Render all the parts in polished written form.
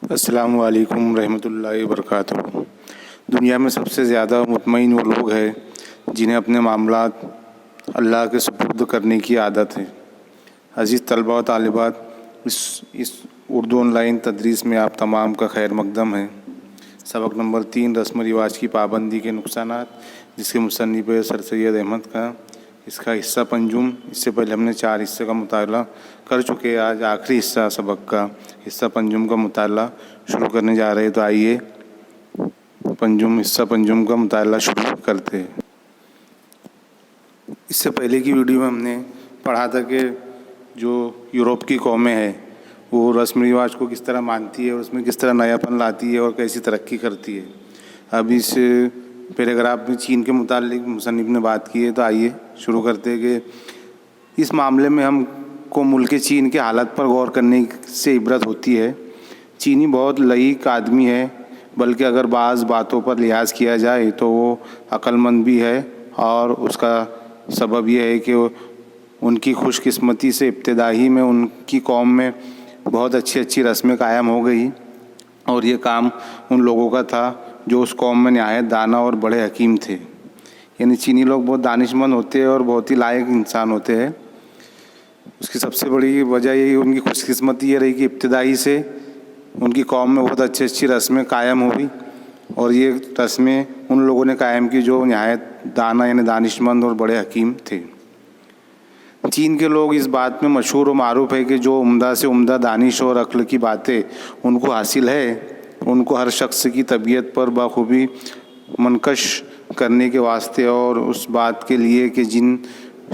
अस्सलामु अलैकुम रहमतुल्लाहि व बरकातुहू। दुनिया में सबसे ज़्यादा मुतमईन वो लोग हैं जिन्हें अपने मामलात अल्लाह के सुपुर्द करने की आदत है। अज़ीज़ तलबा व तालिबात, इस उर्दू ऑनलाइन तदरीस में आप तमाम का खैर मकदम है। सबक नंबर 3, रस्म रिवाज की पाबंदी के नुकसानात, जिसके मुसन्निफ़ है सर सैयद अहमद का। इसका हिस्सा पंजुम। इससे पहले हमने 4 हिस्से का मुताला कर चुके हैं। आज आखिरी हिस्सा सबक का हिस्सा पंजुम का मुताला शुरू करने जा रहे हैं। तो आइए हिस्सा पंजुम का मुताला शुरू करते हैं। इससे पहले की वीडियो में हमने पढ़ा था कि जो यूरोप की कौमें हैं वो रस्म रिवाज को किस तरह मानती है और उसमें किस तरह नयापन लाती है और कैसी तरक्की करती है। अब इस पैराग्राफ में चीन के मुतालिक मुसन्निफ़ ने बात की है। तो आइए शुरू करते हैं कि इस मामले में हमको मुल्क चीन के हालत पर गौर करने से इबरत होती है। चीनी बहुत लईक आदमी है, बल्कि अगर बाज़ बातों पर लिहाज किया जाए तो वो अक्लमंद भी है। और उसका सबब यह है कि उनकी खुशकिस्मती से इब्तिदाई में उनकी कौम में बहुत अच्छी रस्में कायम हो गई। और ये काम उन लोगों का था जो उस कौम में नहायत दाना और बड़े हकीम थे। यानी चीनी लोग बहुत दानिशमंद होते हैं और बहुत ही लायक इंसान होते हैं। उसकी सबसे बड़ी वजह यही उनकी खुशकिस्मती ये रही कि इब्तिदाई से उनकी कौम में बहुत अच्छी रस्में कायम हुई। और ये रस्में उन लोगों ने कायम की जो नहायत दाना यानी दानिशमंद और बड़े हकीम थे। चीन के लोग इस बात में मशहूर और मारूफ है कि जो उम्दा से उम्दा दानिश और अक्ल की बातें उनको हासिल है, उनको हर शख्स की तबीयत पर बखूबी मनकश करने के वास्ते और उस बात के लिए कि जिन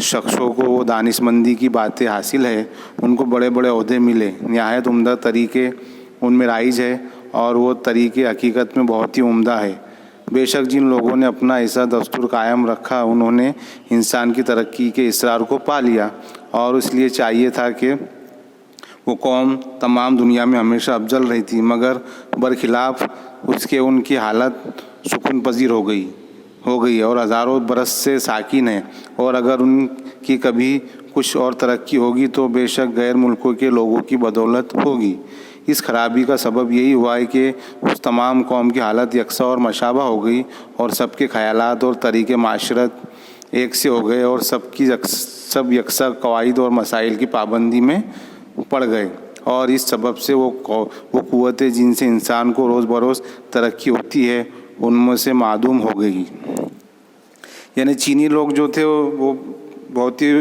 शख्सों को वो दानिशमंदी की बातें हासिल है उनको बड़े बड़े ओहदे मिले, नहायत उम्दा तरीके उनमें राइज है और वो तरीके हकीकत में बहुत ही उम्दा है। बेशक जिन लोगों ने अपना ऐसा दस्तूर कायम रखा उन्होंने इंसान की तरक्की के इसरार को पा लिया और इसलिए चाहिए था कि वो कौम तमाम दुनिया में हमेशा अफजल रही थी, मगर बरखिलाफ़ उसके उनकी हालत सुकून पजीर हो गई और हज़ारों बरस से साकिन है। और अगर उनकी कभी कुछ और तरक्की होगी तो बेशक गैर मुल्कों के लोगों की बदौलत होगी। इस खराबी का सबब यही हुआ है कि उस तमाम कौम की हालत यकसा और मशाबा हो गई और सबके ख़यालात और तरीक़े माशरत एक से हो गए और सब यकसा कवाइद और मसाइल की पाबंदी में पड़ गए। और इस सबब से वो क़ुव्वतें जिनसे इंसान को रोज़ बरोज़ तरक्की होती है उनमें से मादूम हो गई। यानी चीनी लोग जो थे वो बहुत ही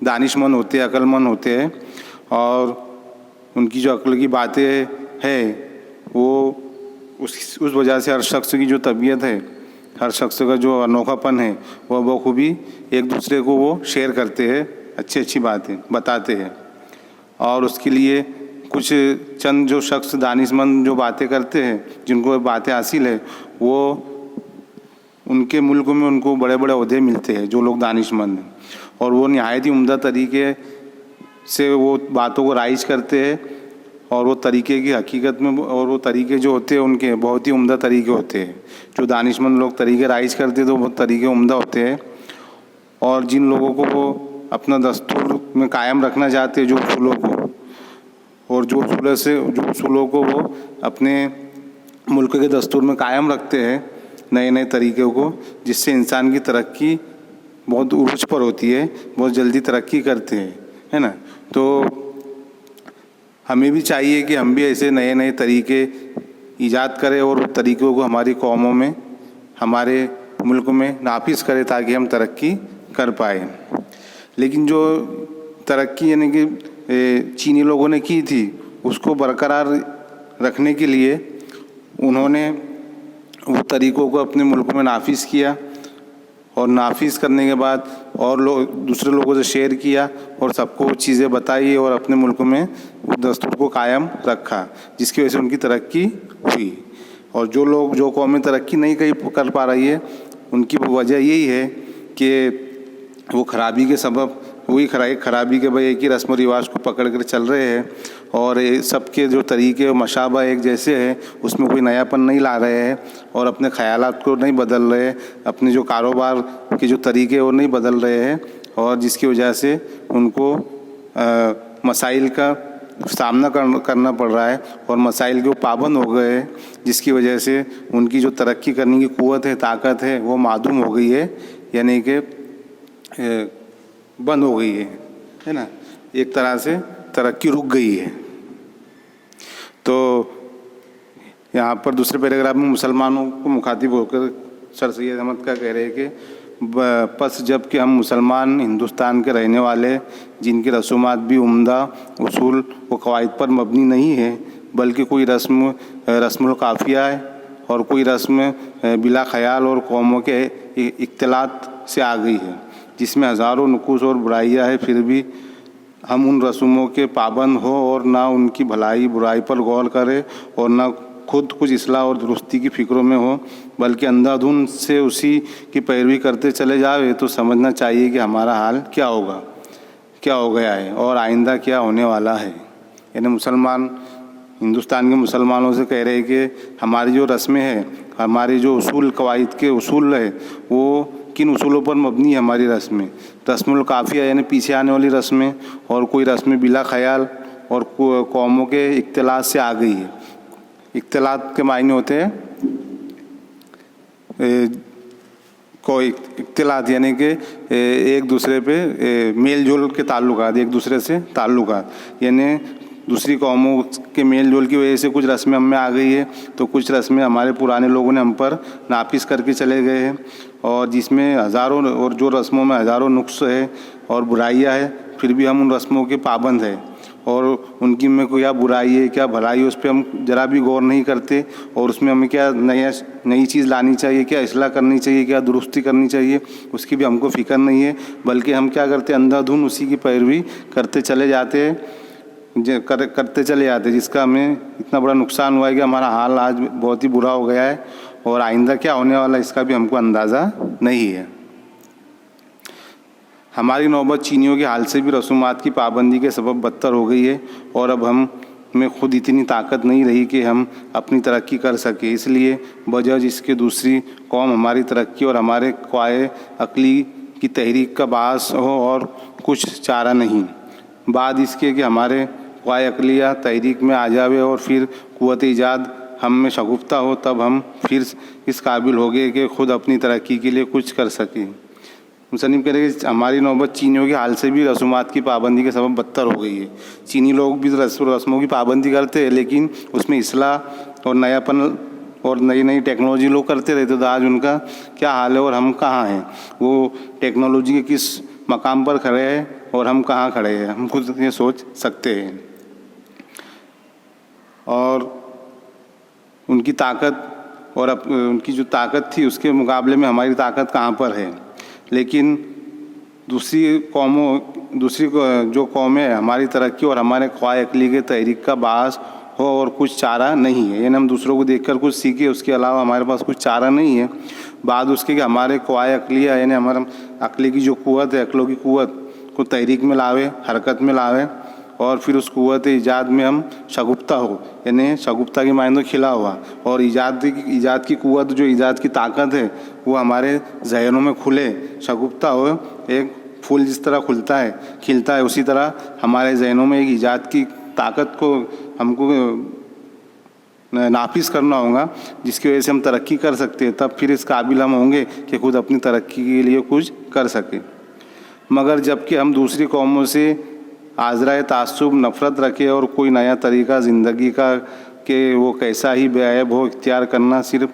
दानिशमंद होते, अक्लमंद होते हैं और उनकी जो अक्ल की बातें है वो उस वजह से हर शख्स की जो तबीयत है, हर शख्स का जो अनोखापन है वह बखूबी एक दूसरे को वो शेयर करते हैं, अच्छी बातें बताते हैं। और उसके लिए कुछ चंद जो शख्स दानिशमंद जो बातें करते हैं, जिनको बातें हासिल है, वो उनके मुल्क में उनको बड़े बड़े ओहदे मिलते हैं जो लोग दानिशमंद हैं। और वो नहायत ही उम्दा तरीके से वो बातों को राइज करते हैं और वो तरीके की हकीकत में और वो तरीके जो होते हैं उनके बहुत ही उम्दा तरीके होते हैं। जो दानिशमंद लोग तरीके राइज करते हैं तो वो तरीके उम्दा होते हैं। और जिन लोगों को वो अपना दस्तूर में कायम रखना चाहते हैं, जो उसूलों को और जो उसूलों को वो अपने मुल्क के दस्तूर में कायम रखते हैं, नए तरीक़ों को, जिससे इंसान की तरक्की बहुत उरूज पर होती है, बहुत जल्दी तरक्की करते हैं, है ना। तो हमें भी चाहिए कि हम भी ऐसे नए तरीके ईजाद करें और उन तरीक़ों को हमारी कौमों में, हमारे मुल्क में नाफिज करें ताकि हम तरक्की कर पाए। लेकिन जो तरक्की यानी कि चीनी लोगों ने की थी उसको बरकरार रखने के लिए उन्होंने वो तरीक़ों को अपने मुल्क में नाफिज किया और नाफिज करने के बाद और दूसरे लोगों से शेयर किया और सबको चीज़ें बताई और अपने मुल्क में दस्तूर को कायम रखा, जिसकी वजह से उनकी तरक्की हुई। और जो कौमें तरक्की नहीं कर पा रही है उनकी वजह यही है कि वो खराबी के सबब वही खराबी के भाई एक ही रस्म रिवाज को पकड़ कर चल रहे हैं और सबके जो तरीके और मशाबा एक जैसे हैं, उसमें कोई नयापन नहीं ला रहे हैं और अपने ख़यालात को नहीं बदल रहे, अपने जो कारोबार के जो तरीके वो नहीं बदल रहे हैं और जिसकी वजह से उनको मसाइल का सामना करना पड़ रहा है और मसाइल के वो पाबंद हो गए हैं, जिसकी वजह से उनकी जो तरक्की करने की क़ुव्वत है, ताकत है, वो मादूम हो गई है, यानी कि बंद हो गई है ना। एक तरह से तरक्की रुक गई है। तो यहाँ पर दूसरे पैराग्राफ में मुसलमानों को मुखातिब होकर सर सैयद अहमद का कह रहे हैं कि बस जब कि हम मुसलमान हिंदुस्तान के रहने वाले, जिनकी रसूमात भी उम्दा उसूल व कवायद पर मबनी नहीं है, बल्कि कोई रस्मुल काफ़िया है और कोई रस्म बिला ख्याल और कौमों के इख्तिलात से आ गई है, जिसमें हज़ारों नुकूस और बुराइयाँ हैं, फिर भी हम उन रस्मों के पाबंद हो और ना उनकी भलाई बुराई पर गौर करें और ना खुद कुछ इस्लाह और दुरुस्ती की फ़िक्रों में हो, बल्कि अंधाधुंध से उसी की पैरवी करते चले जावे, तो समझना चाहिए कि हमारा हाल क्या होगा, क्या हो गया है और आइंदा क्या होने वाला है। यानी मुसलमान हिंदुस्तान के मुसलमानों से कह रहे हैं कि हमारी जो रस्में हैं, हमारी जो उसूल कवायद के उसूल है, वो किन उसूलों पर मबनी है हमारी रस्में। रस्मुल काफ़िया यानी पीछे आने वाली रस्में, और कोई रस्में बिला ख्याल और कौमों के इख्तिलात से आ गई है। इख्तिलात के मायने होते हैं कोई इख्तिलात यानी कि एक दूसरे पे मेल जोल के ताल्लुकात, एक दूसरे से ताल्लुकात, यानी दूसरी कौमों के मेल जोल की वजह से कुछ रस्में हम में आ गई है, तो कुछ रस्में हमारे पुराने लोगों ने हम पर नाफिस करके चले गए हैं, और जिसमें हज़ारों, और जो रस्मों में हज़ारों नुक्स है और बुराइयाँ है, फिर भी हम उन रस्मों के पाबंद हैं, और उनकी में क्या बुराई है क्या भलाई है उस पर हम ज़रा भी गौर नहीं करते, और उसमें हमें क्या नई चीज़ लानी चाहिए, क्या इस्लाह करनी चाहिए, क्या दुरुस्ती करनी चाहिए, उसकी भी हमको फ़िक्र नहीं है, बल्कि हम क्या करते हैं, अंधाधुंध उसी की पैरवी करते चले जाते हैं, जिसका हमें इतना बड़ा नुकसान हुआ है कि हमारा हाल आज बहुत ही बुरा हो गया है, और आइंदा क्या होने वाला है इसका भी हमको अंदाज़ा नहीं है। हमारी नौबत चीनियों के हाल से भी रसूमात की पाबंदी के सबब बदतर हो गई है, और अब हम में खुद इतनी ताकत नहीं रही कि हम अपनी तरक्की कर सके, इसलिए वजह जिसके दूसरी कौम हमारी तरक्की और हमारे ख्वाए अक्ली की तहरीक का बास हो, और कुछ चारा नहीं। बाद इसके कि हमारे ख्वाए अक्लिया तहरीक में आ जावे और फिर क़ुव्वत ईजाद हम में शगुफ्ता हो, तब हम फिर इस काबिल हो गए कि खुद अपनी तरक्की के लिए कुछ कर सकें। मुसन्निफ़ कह रहे हैं कि हमारी नौबत चीनियों के हाल से भी रसूमात की पाबंदी के सबब बदतर हो गई है। चीनी लोग भी रस्मों की पाबंदी करते हैं, लेकिन उसमें इस्लाह और नयापन और नई नई टेक्नोलॉजी लोग करते रहते, तो आज उनका क्या हाल है और हम कहाँ हैं। वो टेक्नोलॉजी के किस मकाम पर खड़े हैं और हम कहाँ खड़े हैं, हम खुद ये सोच सकते हैं। और उनकी ताकत और उनकी जो ताकत थी उसके मुकाबले में हमारी ताकत कहाँ पर है। लेकिन दूसरी जो कौमें हमारी तरक्की और हमारे ख्वाए अक्ली के तहरीक का बास हो और कुछ चारा नहीं है, यानी हम दूसरों को देखकर कुछ सीखे, उसके अलावा हमारे पास कुछ चारा नहीं है। बाद उसके कि हमारे ख्वाए अक्लिया यानी हमारा अक्ली की जो क़ुव्वत है, अक्लों की क़ुव्वत को तहरीक में लावे, हरकत में लावे, और फिर उस क़ुव्वत ईजाद में हम शगुफ्ता हो, यानी शगुफ्ता के मायने खिला हुआ, और ईजाद की क़ुव्वत जो ईजाद की ताकत है वो हमारे ज़हनों में खुले, शगुफ्ता हो। एक फूल जिस तरह खुलता है खिलता है, उसी तरह हमारे ज़हनों में एक ईजाद की ताकत को हमको नाफिस करना होगा, जिसकी वजह से हम तरक्की कर सकते हैं। तब फिर इस काबिल हम होंगे कि खुद अपनी तरक्की के लिए कुछ कर सकें। मगर जबकि हम दूसरी कौमों से आज़राए तासुब नफ़रत रखे और कोई नया तरीक़ा ज़िंदगी का कि वो कैसा ही बेअयब हो इख्तियार करना सिर्फ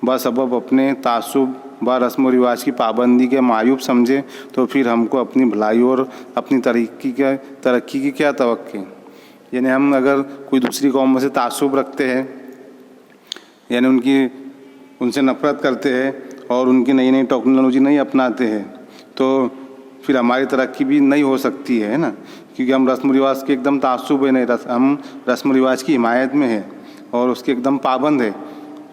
बसबब अपने तासुब व रस्म व रिवाज की पाबंदी के मायूब समझे, तो फिर हमको अपनी भलाई और अपनी तरक्की की क्या तवक्के। यानी हम अगर कोई दूसरी कौमों से तासुब रखते हैं, यानी उनसे नफ़रत करते हैं और उनकी नई नई टेक्नोलॉजी नहीं अपनाते हैं, तो फिर हमारी तरक्की भी नहीं हो सकती है ना, क्योंकि हम रस्म रिवाज के एकदम तासुब है नहीं, हम रस्म रिवाज की हिमायत में है और उसके एकदम पाबंद है,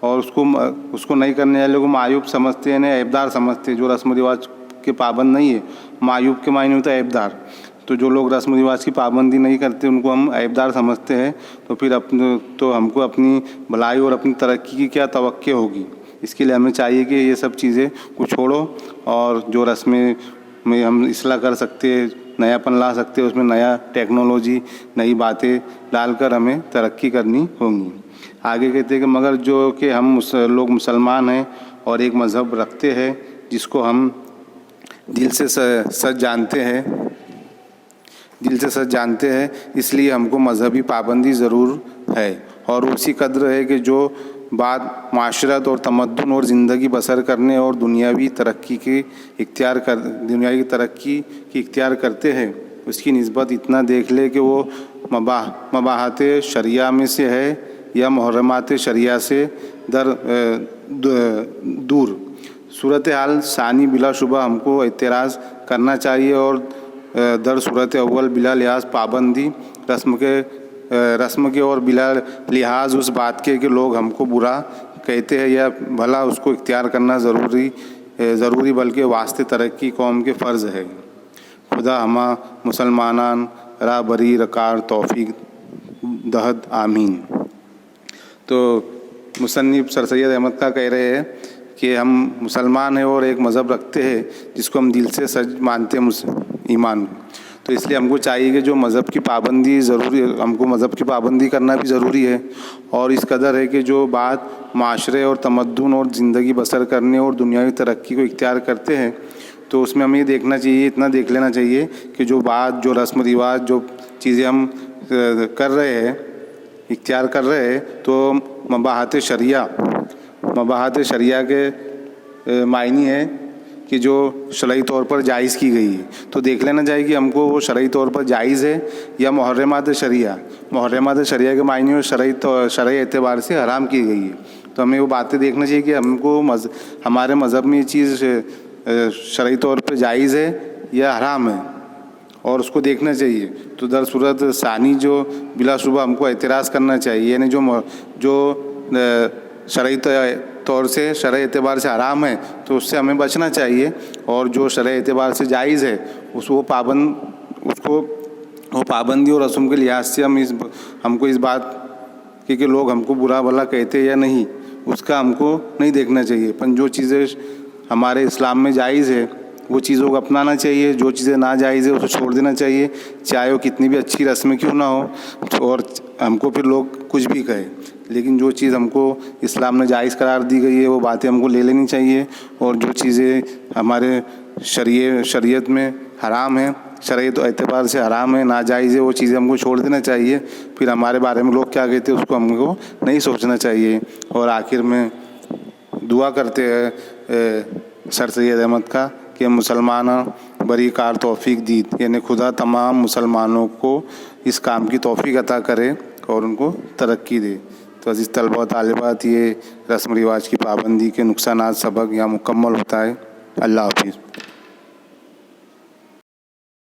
और उसको नहीं करने वाले को मायूब समझते हैं, ना ऐबदार समझते हैं। जो रस्म रिवाज के पाबंद नहीं है, मायूब के मायने होता है ऐबदार, तो जो लोग रस्म रिवाज की पाबंदी नहीं करते उनको हम ऐबदार समझते हैं। तो फिर हमको अपनी भलाई और अपनी तरक्की की क्या तवक्के होगी। इसके लिए हमें चाहिए कि ये सब चीज़ें को छोड़ो, और जो रस्में में हम इस्लाह कर सकते हैं, नयापन ला सकते हैं, उसमें नया टेक्नोलॉजी, नई बातें डालकर हमें तरक्की करनी होंगी। आगे कहते हैं कि मगर जो कि हम लोग मुसलमान हैं और एक मज़हब रखते हैं जिसको हम दिल से सच जानते हैं, इसलिए हमको मजहबी पाबंदी ज़रूर है। और उसी कदर है कि जो बात माशरत और तमद्दुन और ज़िंदगी बसर करने और दुनियावी तरक्की की इख्तियार करते हैं, उसकी निस्बत इतना देख ले कि वो मबाहत शरिया में से है या मुहर्रमात शरिया से दूर। सूरत हाल सानी बिलाशुबा हमको एतराज़ करना चाहिए और दर सूरत अव्वल बिला लिहाज पाबंदी रस्म के और बिला लिहाज उस बात के कि लोग हमको बुरा कहते हैं या भला, उसको इख्तियार करना ज़रूरी बल्कि वास्ते तरक्की कौम के फ़र्ज़ है। खुदा हमा मुसलमानान रा बरी रकार तौफीक दहद आमीन। तो मुसन्निफ सर सैयद अहमद का कह रहे हैं कि हम मुसलमान हैं और एक मज़हब रखते हैं जिसको हम दिल से सच मानते हैं ईमान। तो इसलिए हमको चाहिए कि जो मज़हब की पाबंदी ज़रूरी, हमको मज़हब की पाबंदी करना भी ज़रूरी है। और इस कदर है कि जो बात माशरे और तमद्दुन और ज़िंदगी बसर करने और दुनियावी तरक्की को इख्तियार करते हैं, तो उसमें हमें ये देखना चाहिए, इतना देख लेना चाहिए कि जो बात, जो रस्म रिवाज, जो चीज़ें हम कर रहे हैं, इख्तियार कर रहे हैं, तो मबाहत शरिया के मायने है कि जो शरई तौर पर जायज़ की गई है। तो देख लेना चाहिए कि हमको वो शरई तौर पर जायज़ है या मुहर्रमात शरिया के मायने में शरई एतबार से हराम की गई है। तो हमें वो बातें देखना चाहिए कि हमको हमारे मज़हब में ये चीज़ शरई तौर पर जायज़ है या हराम है, और उसको देखना चाहिए। तो दर सूरत सानी जो बिलाशुबा हमको एतराज़ करना चाहिए, यानी जो शरई तौर से शरई एतबार से हराम है तो उससे हमें बचना चाहिए, और जो शरई एतबार से जायज़ है वो पाबंदी और रस्म के लिहाज से हमको इस बात कि लोग हमको बुरा भला कहते हैं या नहीं, उसका हमको नहीं देखना चाहिए। पर जो चीज़ें हमारे इस्लाम में जायज़ है वो चीज़ों को अपनाना चाहिए, जो चीज़ें नाजायज़ है उसे छोड़ देना चाहिए, चाहे वो कितनी भी अच्छी रस्में क्यों ना हो, और हमको फिर लोग कुछ भी कहे। लेकिन जो चीज़ हमको इस्लाम में जायज़ करार दी गई है वो बातें हमको ले लेनी चाहिए, और जो चीज़ें हमारे शरीयत में हराम है, शरीयत एतबार से हराम है, नाजायज़ है, वो चीज़ें हमको छोड़ देना चाहिए। फिर हमारे बारे में लोग क्या कहते हैं उसको हमको नहीं सोचना चाहिए। और आखिर में दुआ करते हैं सर सैयद अहमद का कि मुसलमान बरी कार तौफीक दी, यानी खुदा तमाम मुसलमानों को इस काम की तौफीक अता करे और उनको तरक्की दे। तो अज़ीज़ तलबा तालिबात, ये रस्म रिवाज की पाबंदी के नुकसानात सबक यहाँ मुकम्मल होता है। अल्लाह हाफिज़।